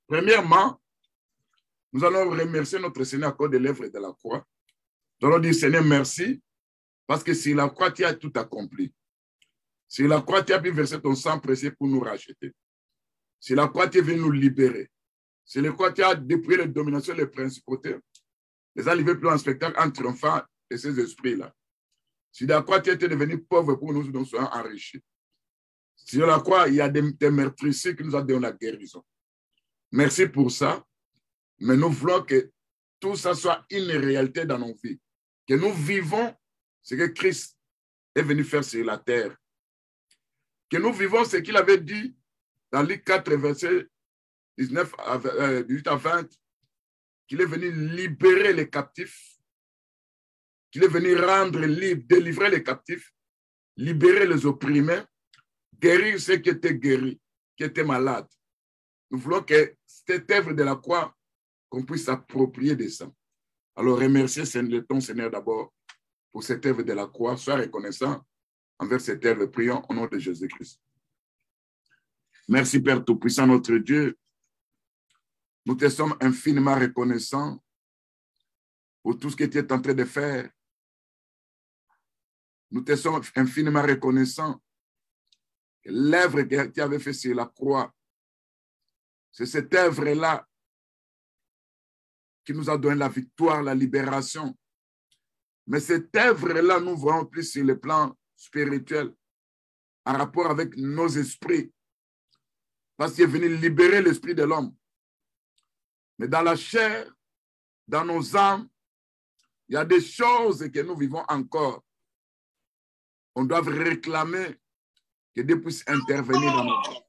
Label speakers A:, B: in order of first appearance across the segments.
A: Premièrement, nous allons remercier notre Seigneur à cause de l'œuvre de la croix. Nous allons dire, Seigneur, merci, parce que sur la croix, tu as tout accompli. Sur la croix, tu as pu verser ton sang précieux pour nous racheter. Sur la croix, tu es venu nous libérer. Sur la croix, tu as dépouillé les dominations, les principautés, les arrivées plus en spectacle en triomphant de ces esprits-là. Sur la croix, tu étais devenu pauvre pour nous, nous soyons enrichis. Sur la croix, il y a des meurtrisseurs qui nous ont donné la guérison. Merci pour ça. Mais nous voulons que tout ça soit une réalité dans nos vies. Que nous vivons ce que Christ est venu faire sur la terre. Que nous vivons ce qu'il avait dit dans Luc 4, versets 18 à 20, qu'il est venu libérer les captifs, qu'il est venu rendre libre, délivrer les captifs, libérer les opprimés, guérir ceux qui étaient guéris, qui étaient malades. Nous voulons que cette œuvre de la croix, qu'on puisse s'approprier de ça. Alors, remercier ton Seigneur d'abord pour cette œuvre de la croix. Sois reconnaissant envers cette œuvre. Prions au nom de Jésus-Christ. Merci, Père Tout-Puissant, notre Dieu. Nous te sommes infiniment reconnaissants pour tout ce que tu es en train de faire. Nous te sommes infiniment reconnaissants que l'œuvre que tu avais faite sur la croix, c'est cette œuvre-là qui nous a donné la victoire, la libération. Mais cette œuvre-là, nous voyons plus sur le plan spirituel, en rapport avec nos esprits, parce qu'il est venu libérer l'esprit de l'homme. Mais dans la chair, dans nos âmes, il y a des choses que nous vivons encore. On doit réclamer que Dieu puisse intervenir dans nos vies.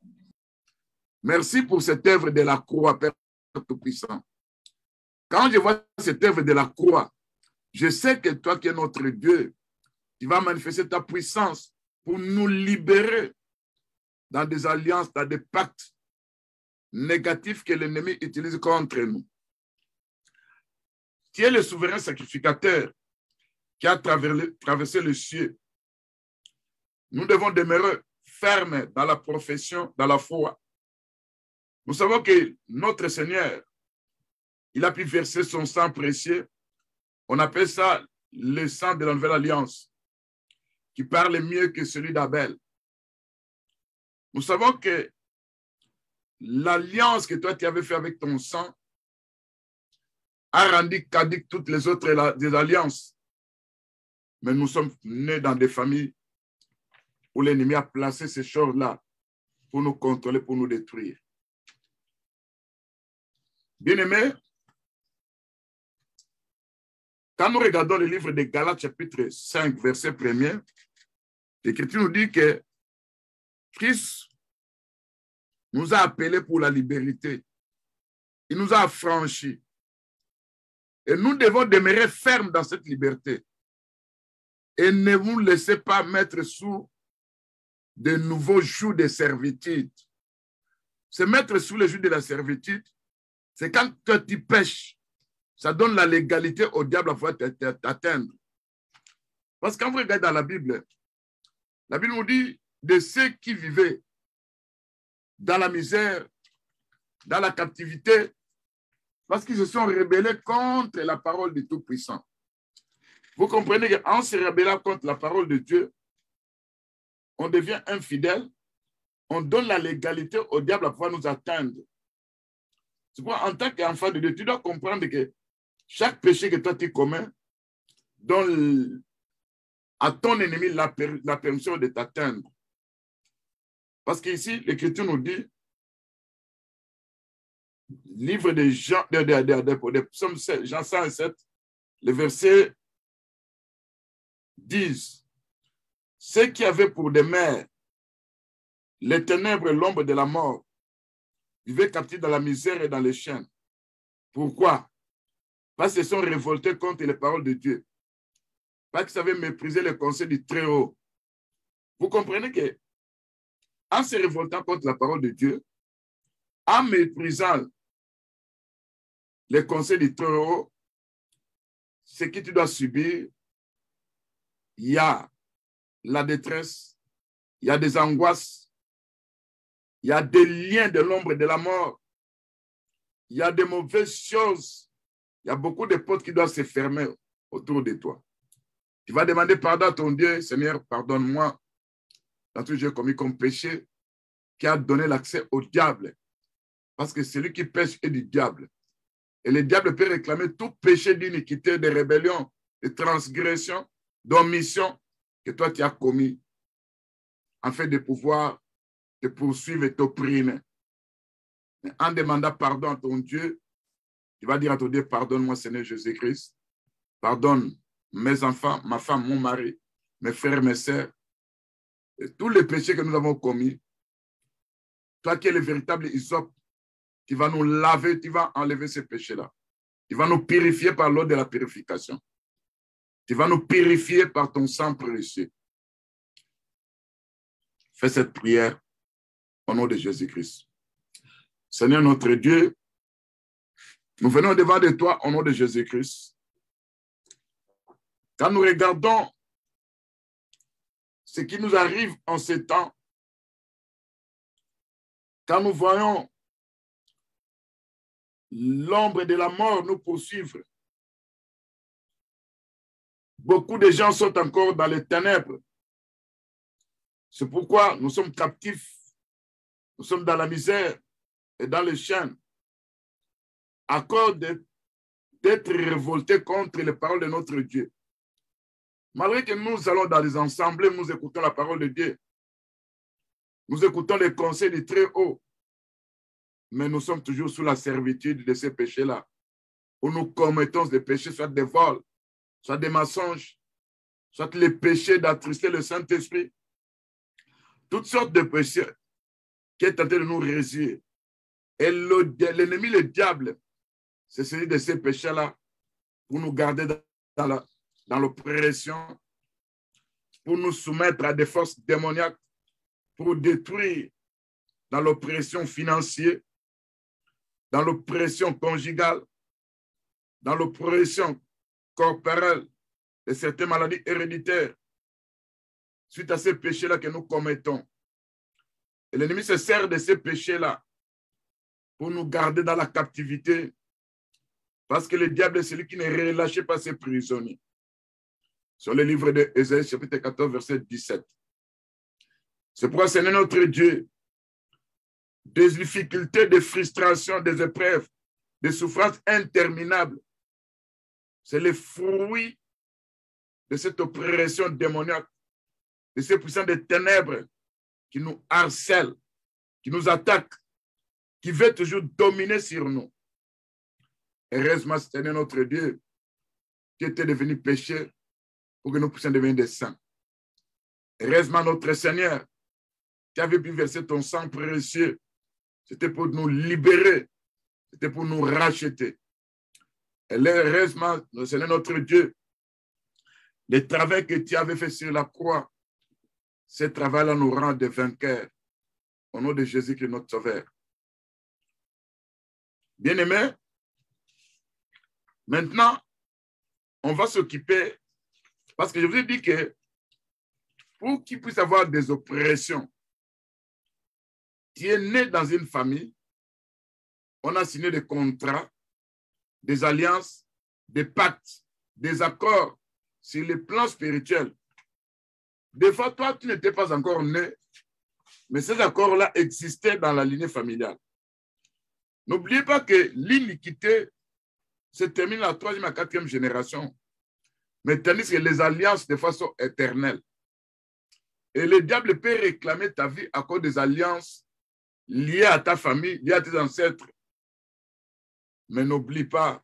A: Merci pour cette œuvre de la croix, Père Tout-Puissant. Quand je vois cette œuvre de la croix, je sais que toi qui es notre Dieu, tu vas manifester ta puissance pour nous libérer dans des alliances, dans des pactes négatifs que l'ennemi utilise contre nous. Tu es le souverain sacrificateur qui a traversé le ciel. Nous devons demeurer fermes dans la profession, dans la foi. Nous savons que notre Seigneur, il a pu verser son sang précieux. On appelle ça le sang de la nouvelle alliance, qui parle mieux que celui d'Abel. Nous savons que l'alliance que toi tu avais fait avec ton sang a rendu caduques toutes les autres des alliances. Mais nous sommes nés dans des familles où l'ennemi a placé ces choses-là pour nous contrôler, pour nous détruire. Bien-aimés, quand nous regardons le livre de Galates, chapitre 5, verset 1er, l'Écriture nous dit que Christ nous a appelés pour la liberté. Il nous a affranchis. Et nous devons demeurer fermes dans cette liberté. Et ne vous laissez pas mettre sous de nouveaux jougs de servitude. Se mettre sous le joug de la servitude, c'est quand toi tu pêches. Ça donne la légalité au diable à pouvoir t'atteindre. Parce que quand vous regardez dans la Bible nous dit de ceux qui vivaient dans la misère, dans la captivité, parce qu'ils se sont rebellés contre la parole du Tout-Puissant. Vous comprenez qu'en se rebellant contre la parole de Dieu, on devient infidèle, on donne la légalité au diable à pouvoir nous atteindre. C'est pourquoi en tant qu'enfant de Dieu, tu dois comprendre que chaque péché que toi tu commets donne à ton ennemi la permission de t'atteindre. Parce qu'ici, l'Écriture nous dit, livre de Jean, de Psaume 7, Jean 107, le verset 10. Ceux qui avaient pour des mères les ténèbres et l'ombre de la mort vivaient captifs dans la misère et dans les chaînes. Pourquoi? Parce qu'ils sont révoltés contre les paroles de Dieu. Parce qu'ils savaient mépriser le conseil du Très-Haut. Vous comprenez que en se révoltant contre la parole de Dieu, en méprisant les conseils du Très-Haut, ce que tu dois subir, il y a la détresse, il y a des angoisses, il y a des liens de l'ombre et de la mort il y a de mauvaises choses. Il y a beaucoup de portes qui doivent se fermer autour de toi. Tu vas demander pardon à ton Dieu. Seigneur, pardonne-moi dans tout ce que j'ai commis comme péché qui a donné l'accès au diable. Parce que celui qui pêche est du diable. Et le diable peut réclamer tout péché d'iniquité, de rébellion, de transgression, d'omission que toi tu as commis afin de pouvoir te poursuivre et t'opprimer. En demandant pardon à ton Dieu, tu vas dire à ton Dieu, pardonne-moi Seigneur Jésus-Christ, pardonne mes enfants, ma femme, mon mari, mes frères, mes sœurs, et tous les péchés que nous avons commis. Toi qui es le véritable hysope, tu vas nous laver, tu vas enlever ces péchés-là. Tu vas nous purifier par l'eau de la purification. Tu vas nous purifier par ton sang précieux. Fais cette prière au nom de Jésus-Christ. Seigneur notre Dieu, nous venons devant de toi au nom de Jésus-Christ. Quand nous regardons ce qui nous arrive en ces temps, quand nous voyons l'ombre de la mort nous poursuivre, beaucoup de gens sont encore dans les ténèbres. C'est pourquoi nous sommes captifs, nous sommes dans la misère et dans les chaînes, à cause d'être révoltés contre les paroles de notre Dieu. Malgré que nous allons dans les assemblées, nous écoutons la parole de Dieu, nous écoutons les conseils du Très-Haut, mais nous sommes toujours sous la servitude de ces péchés-là, où nous commettons des péchés, soit des vols, soit des mensonges, soit les péchés d'attrister le Saint-Esprit, toutes sortes de péchés qui est tenté de nous réussir. Et l'ennemi, le diable, c'est celui de ces péchés-là pour nous garder dans l'oppression, pour nous soumettre à des forces démoniaques, pour détruire dans l'oppression financière, dans l'oppression conjugale, dans l'oppression corporelle de certaines maladies héréditaires, suite à ces péchés-là que nous commettons. Et l'ennemi se sert de ces péchés-là pour nous garder dans la captivité, parce que le diable est celui qui ne relâche pas ses prisonniers. Sur le livre de Ésaïe, chapitre 14, verset 17. C'est pourquoi, Seigneur notre Dieu, des difficultés, des frustrations, des épreuves, des souffrances interminables, c'est le fruit de cette oppression démoniaque, de ces puissants des ténèbres qui nous harcèlent, qui nous attaquent, qui veulent toujours dominer sur nous. Heureusement, Seigneur notre Dieu, qui était devenu péché pour que nous puissions devenir des saints. Heureusement, notre Seigneur, qui avait pu verser ton sang précieux, c'était pour nous libérer, c'était pour nous racheter. Et heureusement, Seigneur notre Dieu, le travail que tu avais fait sur la croix, ce travail-là nous rend des vainqueurs. Au nom de Jésus-Christ, notre Sauveur. Bien-aimés, maintenant, on va s'occuper, parce que je vous ai dit que pour qu'il puisse avoir des oppressions, tu es né dans une famille, on a signé des contrats, des alliances, des pactes, des accords sur le plan spirituel. Des fois, toi, tu n'étais pas encore né, mais ces accords-là existaient dans la lignée familiale. N'oubliez pas que l'iniquité se termine à la 3e et 4e génération, mais tandis que les alliances, des fois, sont éternelles. Et le diable peut réclamer ta vie à cause des alliances liées à ta famille, liées à tes ancêtres. Mais n'oublie pas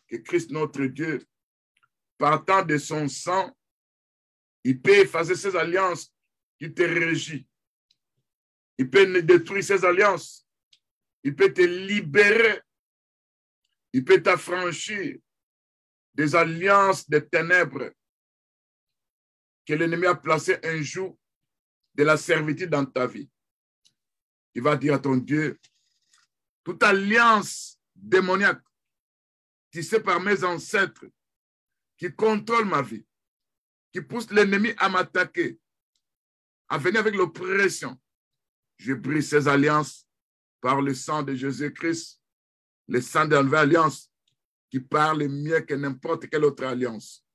A: que Christ, notre Dieu, partant de son sang, il peut effacer ces alliances qui te régissent. Il peut détruire ces alliances. Il peut te libérer. Il peut t'affranchir des alliances des ténèbres que l'ennemi a placées un jour de la servitude dans ta vie. Il va dire à ton Dieu, toute alliance démoniaque tissée par mes ancêtres qui contrôle ma vie, qui pousse l'ennemi à m'attaquer, à venir avec l'oppression, je brise ces alliances par le sang de Jésus-Christ le sang de la nouvelle alliance qui parle mieux que n'importe quelle autre alliance.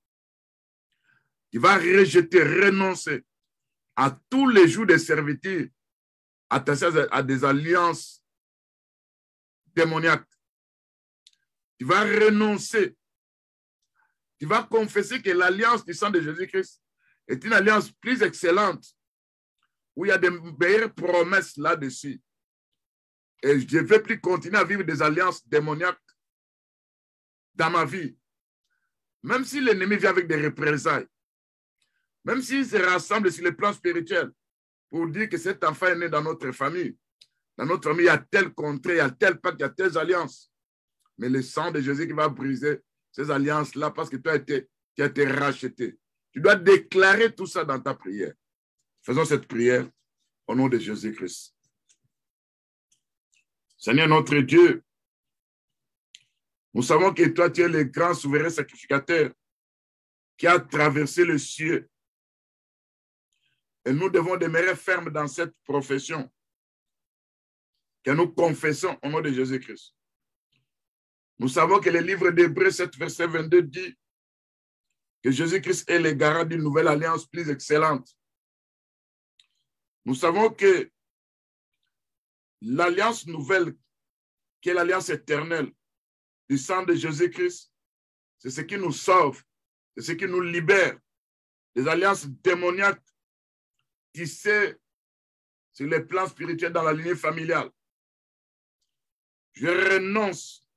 A: Tu vas rejeter, renoncer à tous les jours de servitude attachés à des alliances démoniaques. Tu vas renoncer. Tu vas confesser que l'alliance du sang de Jésus-Christ est une alliance plus excellente, où il y a de meilleures promesses là-dessus. Et je ne vais plus continuer à vivre des alliances démoniaques dans ma vie. Même si l'ennemi vient avec des représailles, même s'il se rassemble sur le plan spirituel pour dire que cet enfant est né dans notre famille. Dans notre famille, il y a tel contrat, il y a tel pacte, il y a telles alliances. Mais le sang de Jésus qui va briser ces alliances-là parce que tu as été racheté. Tu dois déclarer tout ça dans ta prière. Faisons cette prière au nom de Jésus-Christ. Seigneur notre Dieu, nous savons que toi, tu es le grand souverain sacrificateur qui a traversé le ciel. Et nous devons demeurer fermes dans cette profession que nous confessons au nom de Jésus-Christ. Nous savons que le livre d'Hébreux 7, verset 22 dit que Jésus-Christ est le garant d'une nouvelle alliance plus excellente. Nous savons que l'alliance nouvelle, qui est l'alliance éternelle du sang de Jésus-Christ, c'est ce qui nous sauve, c'est ce qui nous libère des alliances démoniaques tissées sur les plans spirituels dans la lignée familiale. Je renonce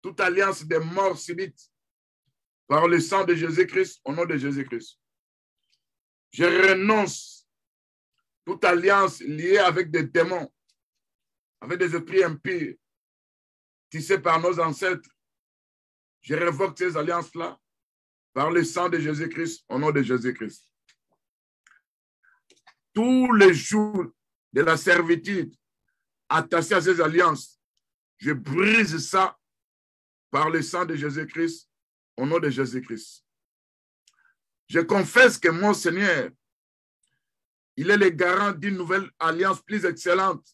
A: toute alliance de mort subite par le sang de Jésus-Christ, au nom de Jésus-Christ. Je renonce toute alliance liée avec des démons, avec des esprits impurs, tissés par nos ancêtres. Je révoque ces alliances-là par le sang de Jésus-Christ, au nom de Jésus-Christ. Tous les jours de la servitude attachés à ces alliances, je brise ça par le sang de Jésus-Christ, au nom de Jésus-Christ. Je confesse que mon Seigneur, il est le garant d'une nouvelle alliance plus excellente,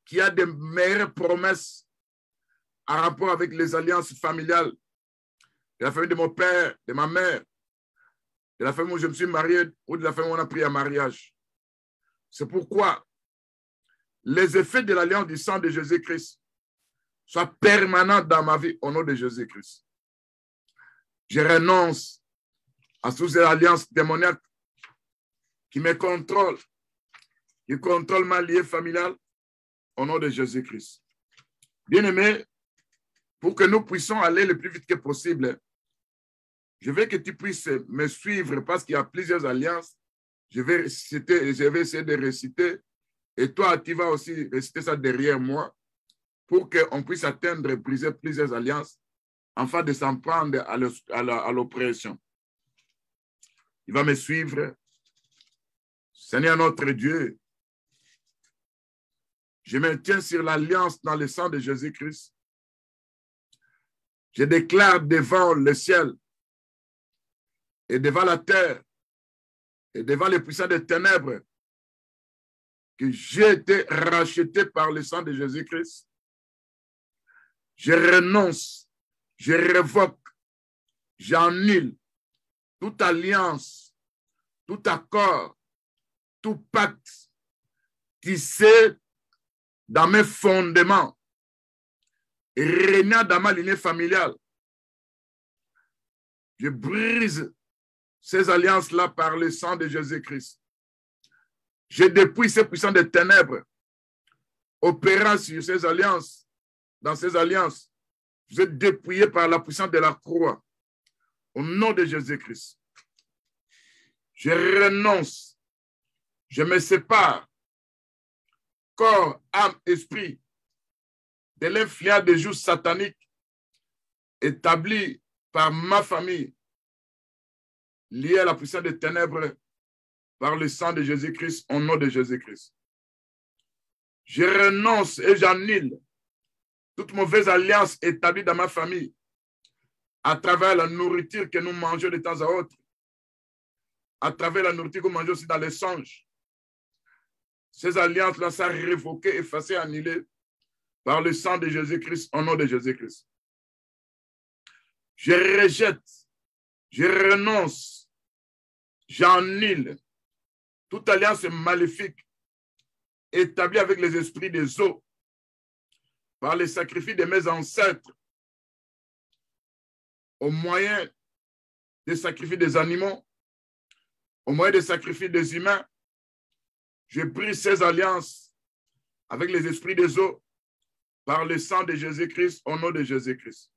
A: qui a de meilleures promesses en rapport avec les alliances familiales de la famille de mon père, de ma mère, de la famille où je me suis marié ou de la famille où on a pris un mariage. C'est pourquoi les effets de l'alliance du sang de Jésus-Christ soient permanents dans ma vie au nom de Jésus-Christ. Je renonce à toutes ces alliances démoniaques qui me contrôlent, qui contrôlent ma liée familiale au nom de Jésus-Christ. Bien-aimé, pour que nous puissions aller le plus vite que possible, je veux que tu puisses me suivre parce qu'il y a plusieurs alliances. Je vais essayer de réciter et toi, tu vas aussi réciter ça derrière moi pour qu'on puisse atteindre et briser plusieurs alliances afin de s'en prendre à l'oppression. Il va me suivre. Seigneur notre Dieu, je me tiens sur l'alliance dans le sang de Jésus-Christ. Je déclare devant le ciel et devant la terre et devant les puissants des ténèbres que j'ai été racheté par le sang de Jésus-Christ. Je renonce, je révoque, j'annule toute alliance, tout accord, tout pacte tissé dans mes fondements et régnant dans ma lignée familiale. Je brise ces alliances-là par le sang de Jésus-Christ. Je dépouille ces puissants des ténèbres opérant sur ces alliances. Dans ces alliances, vous êtes dépouillés par la puissance de la croix. Au nom de Jésus-Christ. Je renonce. Je me sépare. Corps, âme, esprit de l'influence des jours sataniques établis par ma famille, liés à la puissance des ténèbres par le sang de Jésus-Christ, au nom de Jésus-Christ. Je renonce et j'annule toute mauvaise alliance établie dans ma famille à travers la nourriture que nous mangeons de temps à autre, à travers la nourriture que nous mangeons aussi dans les songes. Ces alliances-là sont révoquées, effacées, annulées par le sang de Jésus-Christ, au nom de Jésus-Christ. Je rejette, je renonce, j'annule toute alliance maléfique établie avec les esprits des eaux par les sacrifices de mes ancêtres au moyen des sacrifices des animaux, au moyen des sacrifices des humains. Je brise ces alliances avec les esprits des eaux par le sang de Jésus-Christ, au nom de Jésus-Christ.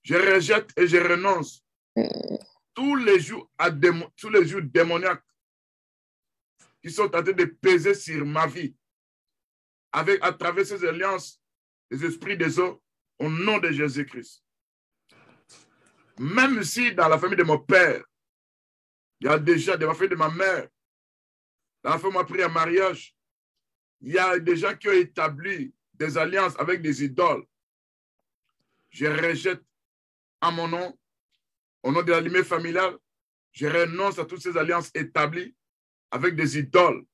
A: Je rejette et je renonce tous les jours démoniaques qui sont en train de peser sur ma vie à travers ces alliances, les esprits des eaux, au nom de Jésus-Christ. Même si dans la famille de mon père, il y a déjà dans la famille de ma mère, dans la famille de ma pris un mariage, il y a des gens qui ont établi des alliances avec des idoles. Je rejette à mon nom, au nom de la lignée familiale, je renonce à toutes ces alliances établies avec des idoles.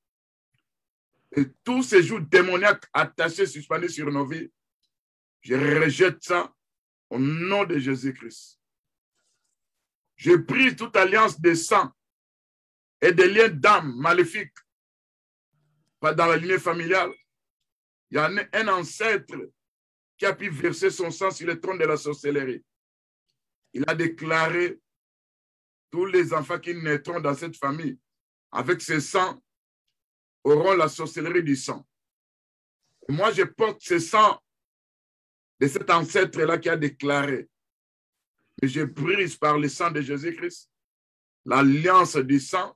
A: Et tous ces jours démoniaques attachés, suspendus sur nos vies, je rejette ça au nom de Jésus-Christ. Je brise toute alliance de sang et des liens d'âme maléfiques dans la lignée familiale. Il y a un ancêtre qui a pu verser son sang sur le trône de la sorcellerie. Il a déclaré tous les enfants qui naîtront dans cette famille avec ce sang auront la sorcellerie du sang. Et moi, je porte ce sang de cet ancêtre-là qui a déclaré. Et je brise par le sang de Jésus-Christ l'alliance du sang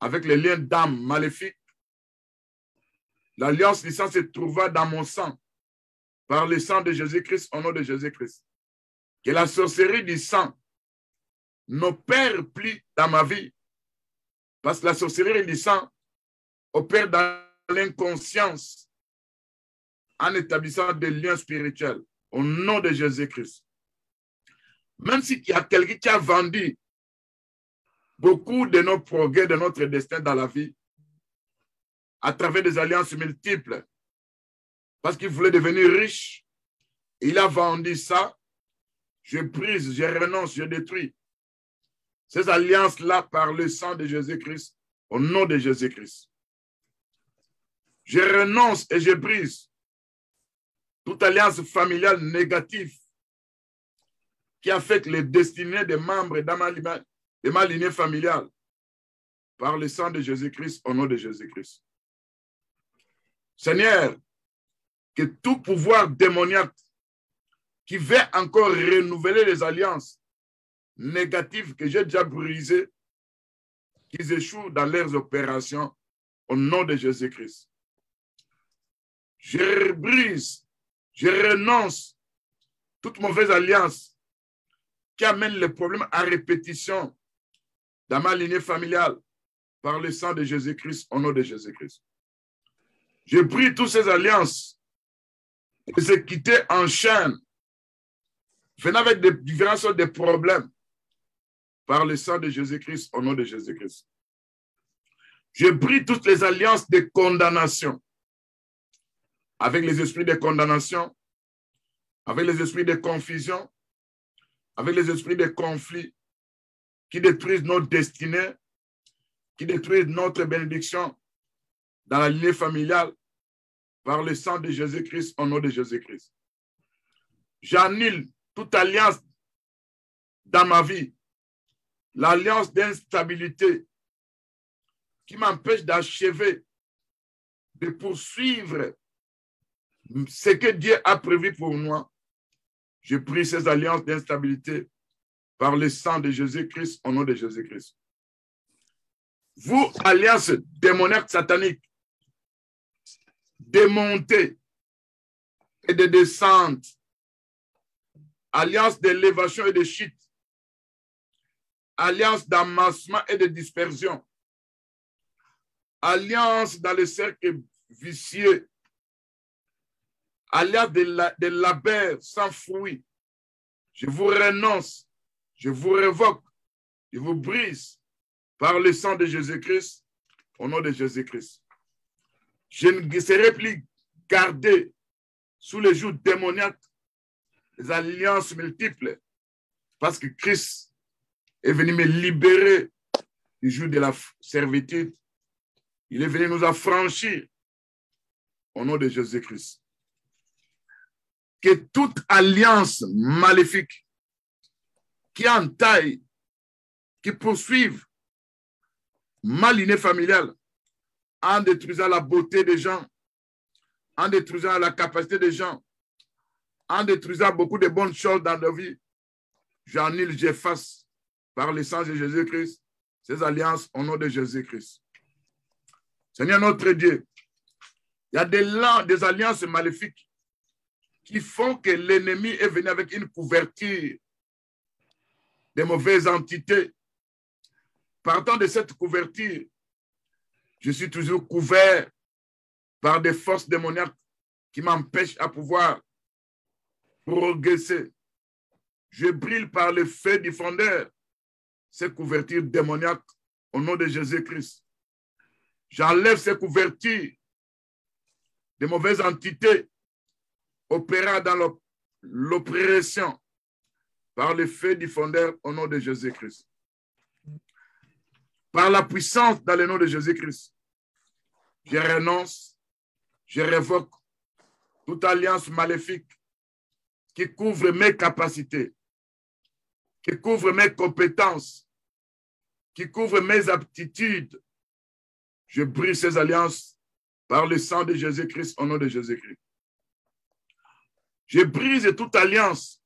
A: avec les liens d'âme maléfiques. L'alliance du sang se trouva dans mon sang par le sang de Jésus-Christ, au nom de Jésus-Christ. Que la sorcellerie du sang n'opère plus dans ma vie, parce que la sorcellerie du sang opère dans l'inconscience en établissant des liens spirituels au nom de Jésus-Christ. Même s'il y a quelqu'un qui a vendu beaucoup de nos progrès, de notre destin dans la vie, à travers des alliances multiples, parce qu'il voulait devenir riche, il a vendu ça, je brise, je renonce, je détruis ces alliances-là par le sang de Jésus-Christ, au nom de Jésus-Christ. Je renonce et je brise toute alliance familiale négative qui affecte les destinées des membres de ma lignée familiale par le sang de Jésus-Christ, au nom de Jésus-Christ. Seigneur, que tout pouvoir démoniaque qui veut encore renouveler les alliances négatives que j'ai déjà brisées, qu'ils échouent dans leurs opérations au nom de Jésus-Christ. Je brise, je renonce toute mauvaise alliance qui amène les problèmes à répétition dans ma lignée familiale par le sang de Jésus-Christ, au nom de Jésus-Christ. Je brise toutes ces alliances, les équités en chaîne, venant avec des différentes sortes de problèmes par le sang de Jésus-Christ, au nom de Jésus-Christ. Je brise toutes les alliances de condamnation avec les esprits de condamnation, avec les esprits de confusion, avec les esprits de conflit qui détruisent notre destinée, qui détruisent notre bénédiction dans la lignée familiale par le sang de Jésus-Christ, au nom de Jésus-Christ. J'annule toute alliance dans ma vie, l'alliance d'instabilité qui m'empêche d'achever, de poursuivre ce que Dieu a prévu pour moi. Je prie ces alliances d'instabilité par le sang de Jésus-Christ, au nom de Jésus-Christ. Vous, alliance démoniaque satanique, de montée et de descente, alliance d'élévation et de chute, alliance d'amassement et de dispersion, alliance dans le cercle vicieux, alliance de labeur sans fruit. Je vous renonce, je vous révoque, je vous brise par le sang de Jésus-Christ, au nom de Jésus-Christ. Je ne serai plus garder sous les joues démoniaques les alliances multiples, parce que Christ est venu me libérer du joug de la servitude. Il est venu nous affranchir au nom de Jésus-Christ. Que toute alliance maléfique qui entaille, qui poursuive malinée familiale, en détruisant la beauté des gens, en détruisant la capacité des gens, en détruisant beaucoup de bonnes choses dans nos vies, j'annule, j'efface par le sang de Jésus-Christ ces alliances au nom de Jésus-Christ. Seigneur notre Dieu, il y a des alliances maléfiques qui font que l'ennemi est venu avec une couverture de mauvaises entités. Partant de cette couverture, je suis toujours couvert par des forces démoniaques qui m'empêchent à pouvoir progresser. Je brille par le feu du fondeur, ces couvertures démoniaques au nom de Jésus-Christ. J'enlève ces couvertures de mauvaises entités opérant dans l'oppression par le feu du fondeur au nom de Jésus-Christ. Par la puissance dans le nom de Jésus-Christ, je renonce, je révoque toute alliance maléfique qui couvre mes capacités, qui couvre mes compétences, qui couvre mes aptitudes. Je brise ces alliances par le sang de Jésus-Christ au nom de Jésus-Christ. Je brise toute alliance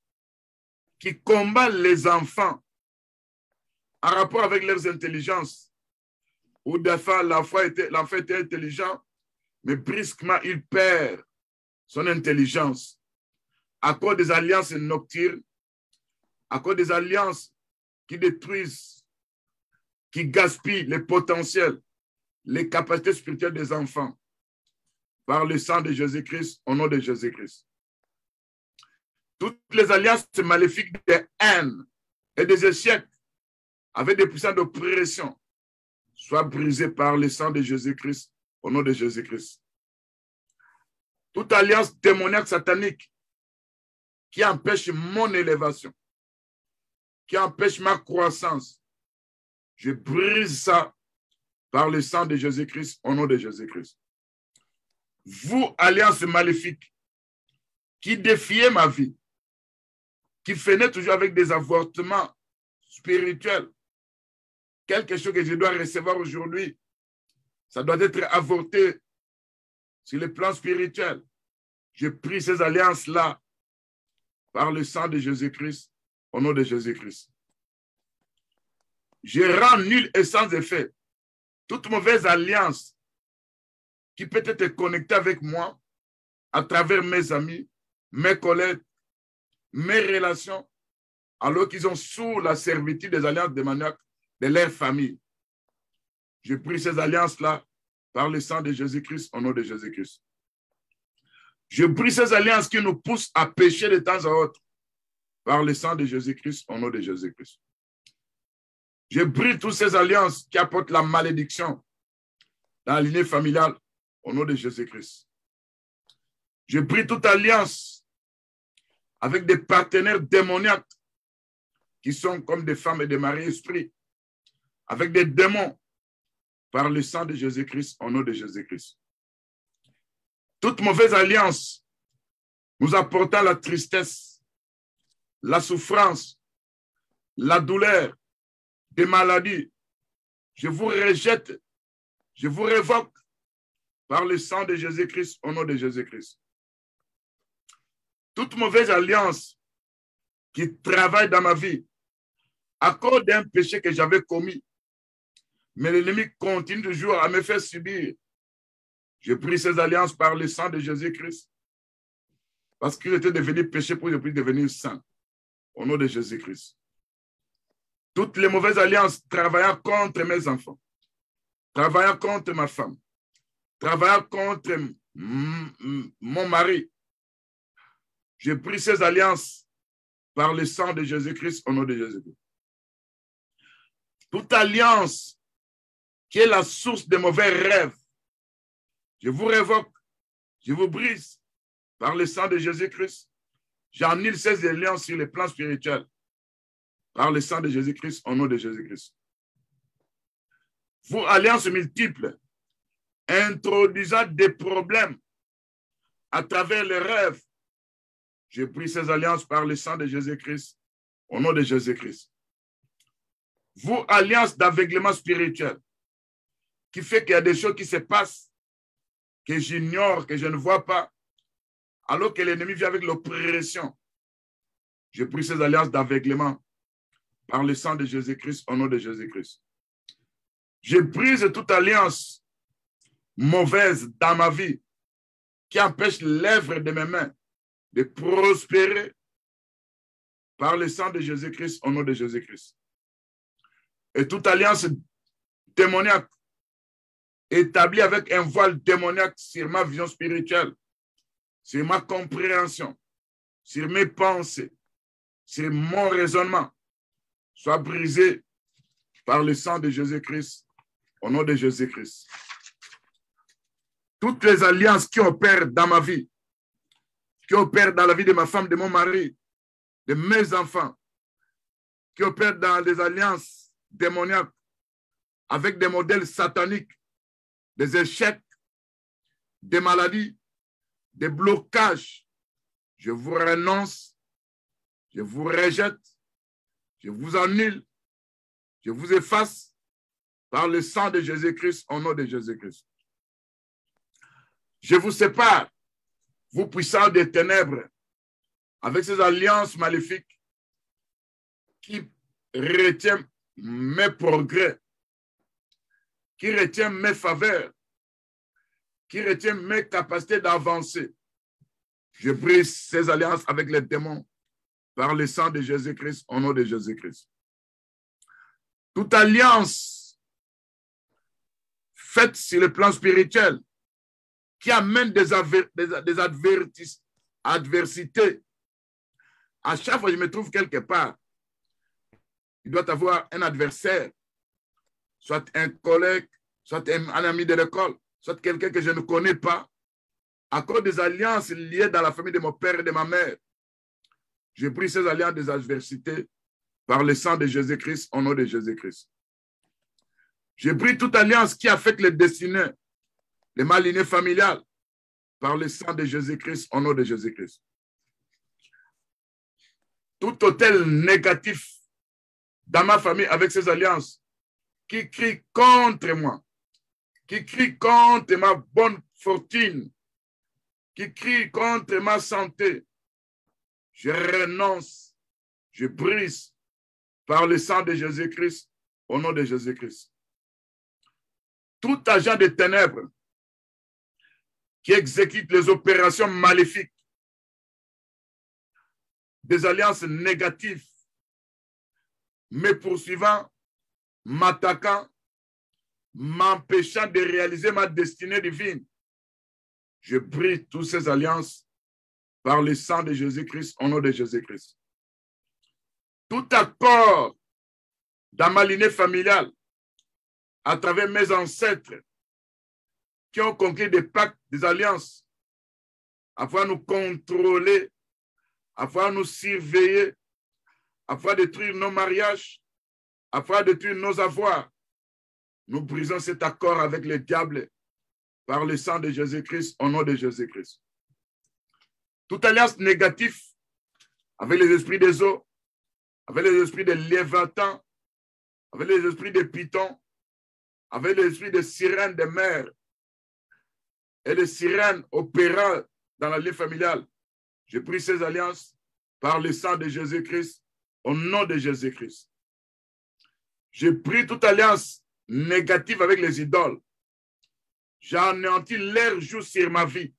A: qui combat les enfants en rapport avec leurs intelligences. Ou des fois, l'enfant était intelligent, mais brusquement, il perd son intelligence à cause des alliances nocturnes, à cause des alliances qui détruisent, qui gaspillent les potentiels, les capacités spirituelles des enfants par le sang de Jésus-Christ, au nom de Jésus-Christ. Toutes les alliances maléfiques de haine et des échecs avec des puissances d'oppression soient brisées par le sang de Jésus-Christ, au nom de Jésus-Christ. Toute alliance démoniaque satanique qui empêche mon élévation, qui empêche ma croissance, je brise ça par le sang de Jésus-Christ, au nom de Jésus-Christ. Vous, alliance maléfique, qui défiez ma vie, qui venez toujours avec des avortements spirituels, quelque chose que je dois recevoir aujourd'hui, ça doit être avorté sur le plan spirituel. Je prie ces alliances-là par le sang de Jésus-Christ, au nom de Jésus-Christ. Je rends nul et sans effet toute mauvaise alliance qui peut être connectée avec moi à travers mes amis, mes collègues, mes relations, alors qu'ils sont sous la servitude des alliances démoniaques de leur famille. Je prie ces alliances-là par le sang de Jésus-Christ, au nom de Jésus-Christ. Je prie ces alliances qui nous poussent à pécher de temps à autre par le sang de Jésus-Christ, au nom de Jésus-Christ. Je prie toutes ces alliances qui apportent la malédiction dans la lignée familiale, au nom de Jésus-Christ. Je prie toute alliance avec des partenaires démoniaques qui sont comme des femmes et des maris esprits, avec des démons, par le sang de Jésus-Christ, au nom de Jésus-Christ. Toute mauvaise alliance nous apportant la tristesse, la souffrance, la douleur, des maladies, je vous rejette, je vous révoque par le sang de Jésus-Christ, au nom de Jésus-Christ. Toute mauvaise alliance qui travaille dans ma vie à cause d'un péché que j'avais commis, mais l'ennemi continue toujours à me faire subir. Je prie ces alliances par le sang de Jésus-Christ, parce qu'il était devenu péché pour que je puisse devenir saint, au nom de Jésus-Christ. Toutes les mauvaises alliances travaillant contre mes enfants, travaillant contre ma femme, travaillant contre mon mari, je prie ces alliances par le sang de Jésus-Christ, au nom de Jésus-Christ. Toute alliance qui est la source de mauvais rêves, je vous révoque, Je vous brise par le sang de Jésus-Christ. J'annule ces alliances sur le plan spirituel. Par le sang de Jésus-Christ, au nom de Jésus-Christ. Vous, alliances multiples, introduisant des problèmes à travers les rêves, je prie ces alliances par le sang de Jésus-Christ, au nom de Jésus-Christ. Vous, alliances d'aveuglement spirituel, qui fait qu'il y a des choses qui se passent, que j'ignore, que je ne vois pas, alors que l'ennemi vient avec l'oppression. Je prie ces alliances d'aveuglement par le sang de Jésus-Christ, au nom de Jésus-Christ. Je brise toute alliance mauvaise dans ma vie qui empêche l'œuvre de mes mains de prospérer par le sang de Jésus-Christ, au nom de Jésus-Christ. Et toute alliance démoniaque établie avec un voile démoniaque sur ma vision spirituelle, sur ma compréhension, sur mes pensées, sur mon raisonnement, soit brisée par le sang de Jésus-Christ, au nom de Jésus-Christ. Toutes les alliances qui opèrent dans ma vie, qui opèrent dans la vie de ma femme, de mon mari, de mes enfants, qui opèrent dans des alliances démoniaques avec des modèles sataniques, des échecs, des maladies, des blocages, je vous renonce, je vous rejette, je vous annule, je vous efface par le sang de Jésus-Christ, au nom de Jésus-Christ. Je vous sépare, vous puissants des ténèbres, avec ces alliances maléfiques qui retiennent mes progrès, qui retiennent mes faveurs, qui retiennent mes capacités d'avancer. Je brise ces alliances avec les démons par le sang de Jésus-Christ, au nom de Jésus-Christ. Toute alliance faite sur le plan spirituel qui amène des adversités. À chaque fois que je me trouve quelque part, il doit y avoir un adversaire, soit un collègue, soit un ami de l'école, soit quelqu'un que je ne connais pas, à cause des alliances liées dans la famille de mon père et de ma mère. J'ai pris ces alliances des adversités par le sang de Jésus-Christ, au nom de Jésus-Christ. J'ai pris toute alliance qui affecte les destinées, les mal-lignés familiales, par le sang de Jésus-Christ, au nom de Jésus-Christ. Tout hôtel négatif dans ma famille avec ces alliances qui crient contre moi, qui crient contre ma bonne fortune, qui crient contre ma santé, je renonce, je brise par le sang de Jésus-Christ, au nom de Jésus-Christ. Tout agent de ténèbres qui exécute les opérations maléfiques, des alliances négatives, me poursuivant, m'attaquant, m'empêchant de réaliser ma destinée divine. Je brise toutes ces alliances par le sang de Jésus-Christ, au nom de Jésus-Christ. Tout accord dans ma lignée familiale, à travers mes ancêtres qui ont conclu des pactes, des alliances, afin de nous contrôler, afin de nous surveiller, afin de détruire nos mariages, afin de détruire nos avoirs. Nous brisons cet accord avec le diable par le sang de Jésus-Christ, au nom de Jésus-Christ. Toute alliance négative avec les esprits des eaux, avec les esprits des léviathans, avec les esprits des pythons, avec les esprits des sirènes des mers et les sirènes opérant dans la lignée familiale. J'ai pris ces alliances par le sang de Jésus-Christ, au nom de Jésus-Christ. J'ai pris toute alliance négative avec les idoles. J'ai anéanti leur joug sur ma vie.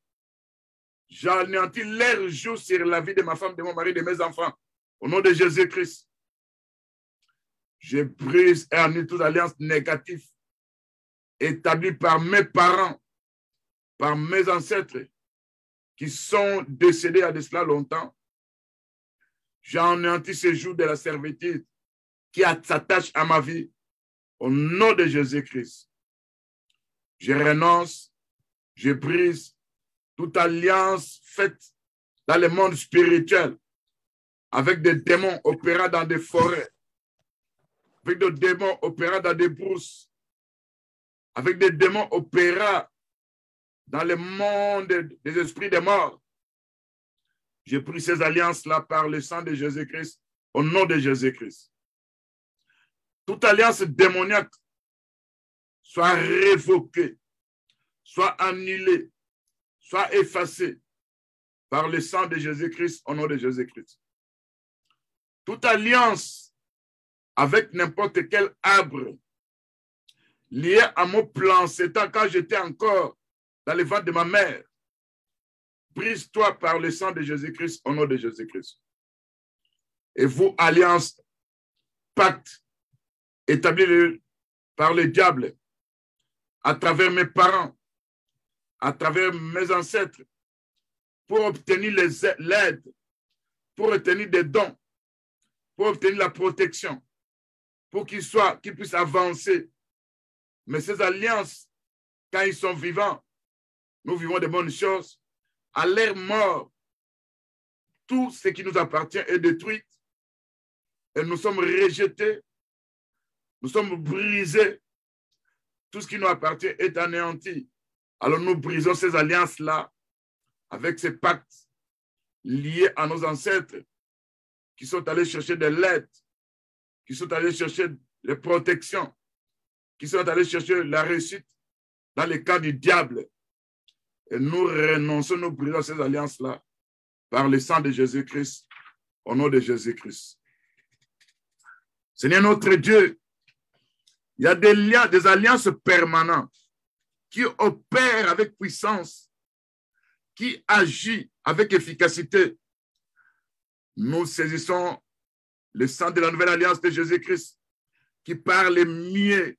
A: J'ai anéanti leur joug sur la vie de ma femme, de mon mari, de mes enfants. Au nom de Jésus-Christ. Je brise et annule toute alliance négative établie par mes parents, par mes ancêtres qui sont décédés à de cela longtemps. J'ai anéanti ce joug de la servitude qui s'attache à ma vie au nom de Jésus-Christ. Je renonce, je brise toute alliance faite dans le monde spirituel avec des démons opérant dans des forêts, avec des démons opérant dans des brousses, avec des démons opérant dans le monde des esprits des morts. J'ai pris ces alliances-là par le sang de Jésus-Christ, au nom de Jésus-Christ. Toute alliance démoniaque soit révoquée, soit annulée, soit effacée par le sang de Jésus-Christ, au nom de Jésus-Christ. Toute alliance avec n'importe quel arbre lié à mon plan, c'était quand j'étais encore dans le ventre de ma mère. Brise-toi par le sang de Jésus-Christ, au nom de Jésus-Christ. Et vous, alliance, pacte, établi par le diable, à travers mes parents, à travers mes ancêtres, pour obtenir l'aide, pour obtenir des dons, pour obtenir la protection, pour qu'ils puissent avancer. Mais ces alliances, quand ils sont vivants, nous vivons de bonnes choses. À leur mort, tout ce qui nous appartient est détruit et nous sommes rejetés, nous sommes brisés. Tout ce qui nous appartient est anéanti. Alors nous brisons ces alliances-là avec ces pactes liés à nos ancêtres qui sont allés chercher de l'aide, qui sont allés chercher des protections, qui sont allés chercher la réussite dans les cas du diable. Et nous renonçons, nous brisons ces alliances-là par le sang de Jésus-Christ, au nom de Jésus-Christ. Seigneur notre Dieu, il y a des alliances permanentes qui opèrent avec puissance, qui agissent avec efficacité. Nous saisissons le sang de la nouvelle alliance de Jésus-Christ qui parle mieux,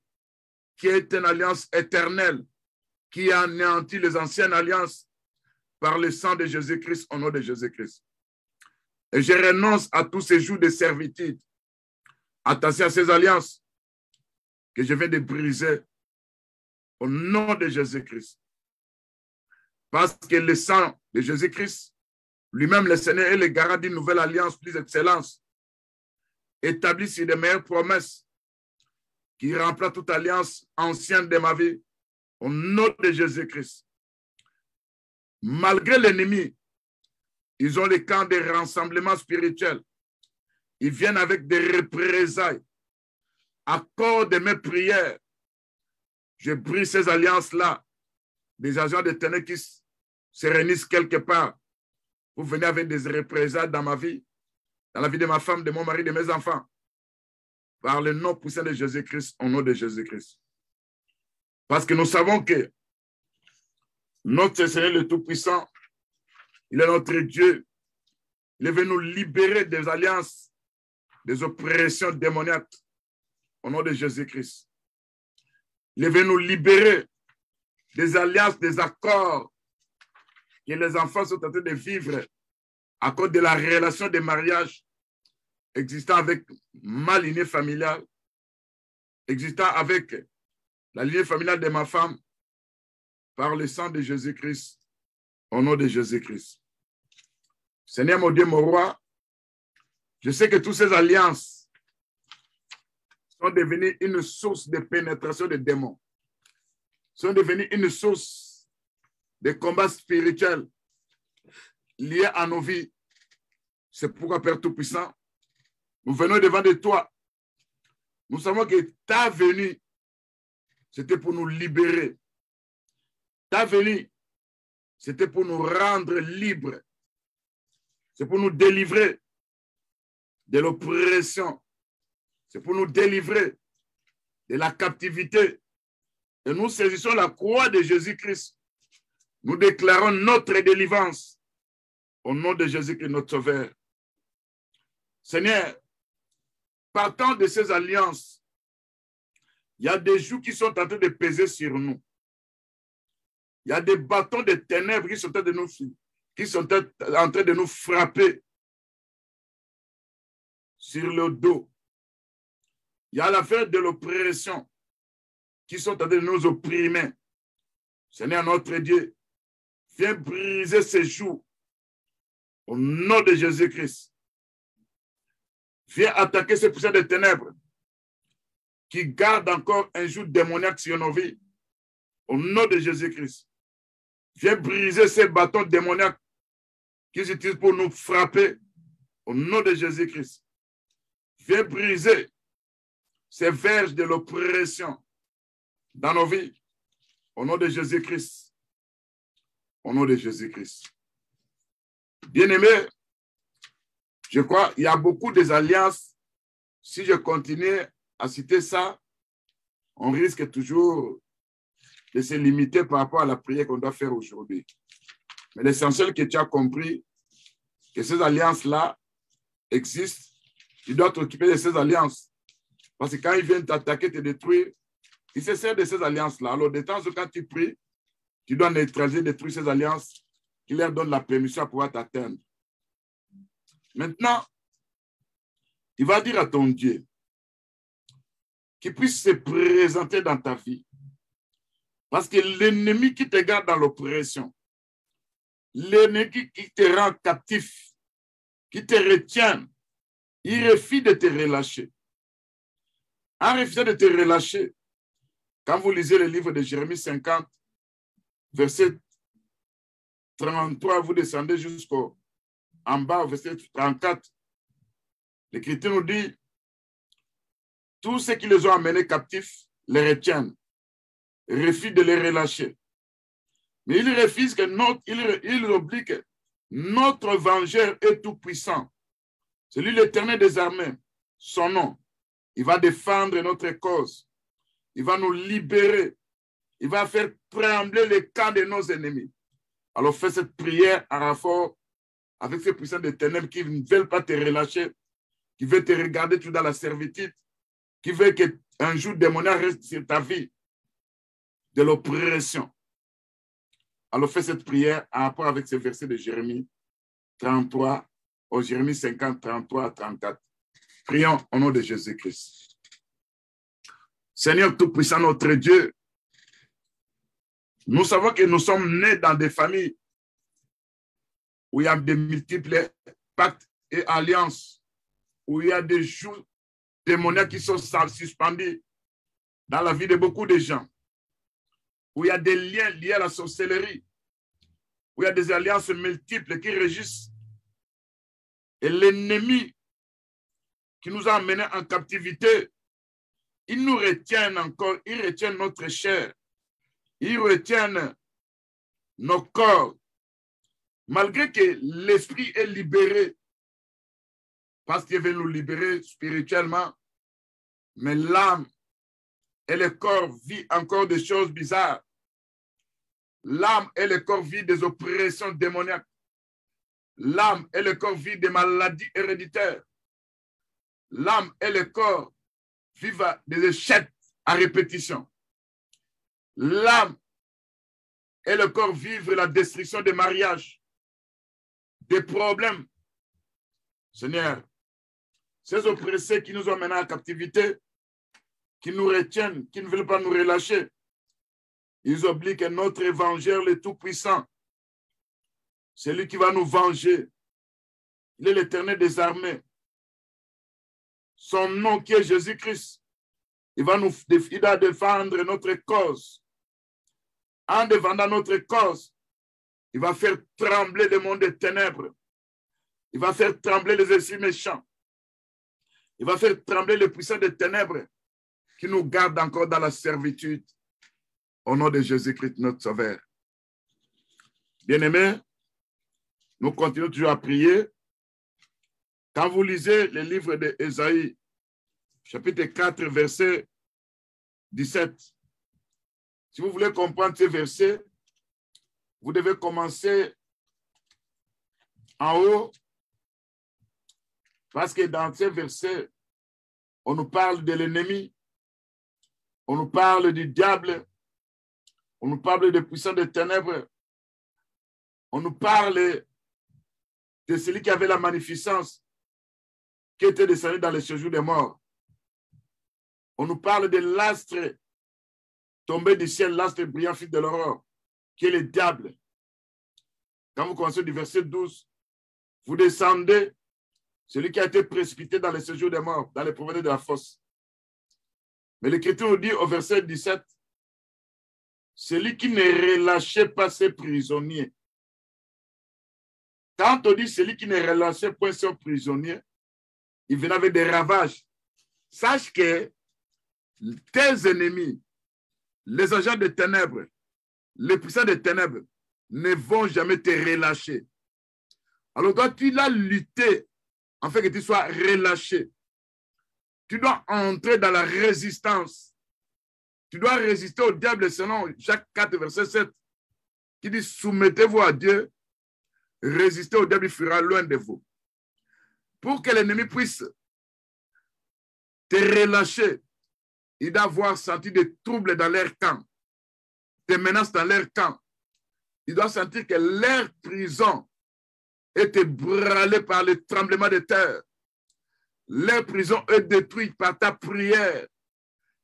A: qui est une alliance éternelle, qui anéantit les anciennes alliances par le sang de Jésus-Christ, au nom de Jésus-Christ. Et je renonce à tous ces jours de servitude, attachés à ces alliances que je viens de briser au nom de Jésus-Christ. Parce que le sang de Jésus-Christ, lui-même le Seigneur, est le garant d'une nouvelle alliance plus excellente, établie sur de meilleures promesses, qui remplace toute alliance ancienne de ma vie, au nom de Jésus-Christ. Malgré l'ennemi, ils ont les camps de rassemblement spirituel. Ils viennent avec des représailles. À cause de mes prières, je brise ces alliances-là, des agents de ténèbres qui se réunissent quelque part pour venir avec des représailles dans ma vie, dans la vie de ma femme, de mon mari, de mes enfants, par le nom puissant de Jésus-Christ, au nom de Jésus-Christ. Parce que nous savons que notre Seigneur le Tout-Puissant, il est notre Dieu. Il est venu nous libérer des alliances, des oppressions démoniaques, au nom de Jésus-Christ. Il est venu nous libérer des alliances, des accords que les enfants sont en train de vivre à cause de la relation de mariage existant avec ma lignée familiale, existant avec la lignée familiale de ma femme, par le sang de Jésus-Christ, au nom de Jésus-Christ. Seigneur mon Dieu, mon roi, je sais que toutes ces alliances sont devenues une source de pénétration des démons, sont devenues une source de combat spirituel lié à nos vies. C'est pourquoi, Père Tout-Puissant, nous venons devant de toi. Nous savons que ta venue, c'était pour nous libérer. Ta venue, c'était pour nous rendre libres. C'est pour nous délivrer de l'oppression. C'est pour nous délivrer de la captivité. Et nous saisissons la croix de Jésus-Christ. Nous déclarons notre délivrance au nom de Jésus-Christ, notre Sauveur. Seigneur, partant de ces alliances, il y a des jougs qui sont en train de peser sur nous. Il y a des bâtons de ténèbres qui sont en train de nous frapper sur le dos. Il y a l'affaire de l'oppression qui sont en train de nous opprimer. Seigneur notre Dieu, Viens briser ses joues. Au nom de Jésus-Christ. Viens attaquer ces puissants des ténèbres qui gardent encore un joug démoniaque sur nos vies. Au nom de Jésus-Christ. Viens briser ces bâtons démoniaques qu'ils utilisent pour nous frapper. Au nom de Jésus-Christ. Viens briser ces verges de l'oppression dans nos vies. Au nom de Jésus-Christ. Au nom de Jésus-Christ. Bien-aimés, je crois qu'il y a beaucoup des alliances. Si je continue à citer ça, on risque toujours de se limiter par rapport à la prière qu'on doit faire aujourd'hui. Mais l'essentiel que tu as compris, que ces alliances-là existent, tu dois t'occuper de ces alliances. Parce que quand ils viennent t'attaquer, te détruire, ils se servent de ces alliances-là. Alors, de temps en temps, quand tu pries, tu dois neutraliser, détruire ces alliances qui leur donnent la permission à pouvoir t'atteindre. Maintenant, il va dire à ton Dieu qu'il puisse se présenter dans ta vie. Parce que l'ennemi qui te garde dans l'oppression, l'ennemi qui te rend captif, qui te retient, il refuse de te relâcher. En refusant de te relâcher, quand vous lisez le livre de Jérémie 50, verset 33, vous descendez jusqu'en bas, au verset 34, l'Écriture nous dit, tous ceux qui les ont amenés captifs les retiennent, refusent de les relâcher. Mais il refuse il oublie que notre vengeur est tout puissant. C'est lui l'Éternel des armées, son nom. Il va défendre notre cause. Il va nous libérer. Il va faire trembler les camps de nos ennemis. Alors fais cette prière en rapport avec ces puissants des ténèbres qui ne veulent pas te relâcher, qui veulent te regarder tout dans la servitude, qui veulent qu'un jour démoniaque reste sur ta vie, de l'oppression. Alors fais cette prière en rapport avec ce verset de Jérémie 33, au Jérémie 50, 33 à 34. Prions au nom de Jésus-Christ. Seigneur Tout-Puissant, notre Dieu, nous savons que nous sommes nés dans des familles où il y a de multiples pactes et alliances, où il y a des jougs démoniaques qui sont suspendus dans la vie de beaucoup de gens, où il y a des liens liés à la sorcellerie, où il y a des alliances multiples qui régissent. Et l'ennemi qui nous a amenés en captivité, il nous retient encore, il retient notre chair, il retient nos corps, malgré que l'esprit est libéré, parce qu'il veut nous libérer spirituellement, mais l'âme et le corps vivent encore des choses bizarres. L'âme et le corps vivent des oppressions démoniaques. L'âme et le corps vivent des maladies héréditaires. L'âme et le corps vivent des échecs à répétition. L'âme et le corps vivent la destruction des mariages, des problèmes. Seigneur, ces oppressés qui nous ont menés en captivité, qui nous retiennent, qui ne veulent pas nous relâcher, ils oublient que notre Évangile, le Tout-Puissant, c'est lui qui va nous venger. Il est l'Éternel des armées. Son nom qui est Jésus-Christ, il va défendre notre cause. En défendant notre cause, il va faire trembler le monde des ténèbres. Il va faire trembler les esprits méchants. Il va faire trembler les puissants des ténèbres qui nous gardent encore dans la servitude. Au nom de Jésus-Christ, notre Sauveur. Bien-aimés, nous continuons toujours à prier. Quand vous lisez le livre d'Ésaïe, chapitre 4, verset 17, si vous voulez comprendre ces versets, vous devez commencer en haut, parce que dans ces versets, on nous parle de l'ennemi, on nous parle du diable, on nous parle des puissants des ténèbres, on nous parle de celui qui avait la magnificence, qui était descendu dans le séjour des morts. On nous parle de l'astre tombé du ciel, l'astre brillant, fils de l'aurore, qui est le diable. Quand vous commencez du verset 12, vous descendez, celui qui a été précipité dans le séjour des morts, dans les profondeurs de la fosse. Mais l'Écriture nous dit au verset 17, celui qui ne relâchait pas ses prisonniers. Quand on dit celui qui ne relâchait pas ses prisonniers, il venait avec des ravages. Sache que tes ennemis, les agents des ténèbres, les puissants des ténèbres, ne vont jamais te relâcher. Alors toi, tu dois lutter afin que tu sois relâché. Tu dois entrer dans la résistance. Tu dois résister au diable selon Jacques 4, verset 7, qui dit « Soumettez-vous à Dieu, résistez au diable, il fuira loin de vous. » Pour que l'ennemi puisse te relâcher, il doit avoir senti des troubles dans leur camp, des menaces dans leur camp. Il doit sentir que leur prison est ébranlée par le tremblement de terre. Leur prison est détruite par ta prière.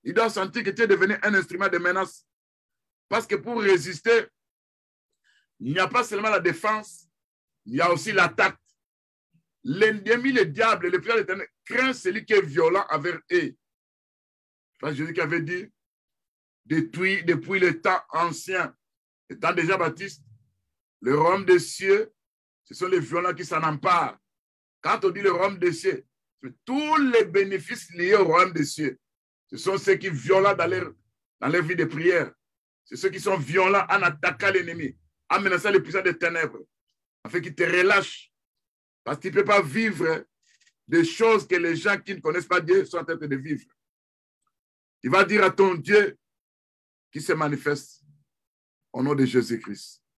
A: Il doit sentir que tu es devenu un instrument de menace. Parce que pour résister, il n'y a pas seulement la défense, il y a aussi l'attaque. L'ennemi, le diable, le puissant de l'éternel, craint celui qui est violent envers eux. Jésus qui avait dit, depuis le temps ancien, le temps de Jean-Baptiste, le royaume des cieux, ce sont les violents qui s'en emparent. Quand on dit le royaume des cieux, c'est tous les bénéfices liés au royaume des cieux. Ce sont ceux qui sont violents dans leur vie de prière. C'est ceux qui sont violents en attaquant l'ennemi, en menaçant les puissants des ténèbres, afin qu'ils te relâchent. Parce qu'il ne peut pas vivre des choses que les gens qui ne connaissent pas Dieu sont en train de vivre. Il va dire à ton Dieu qui se manifeste au nom de Jésus-Christ.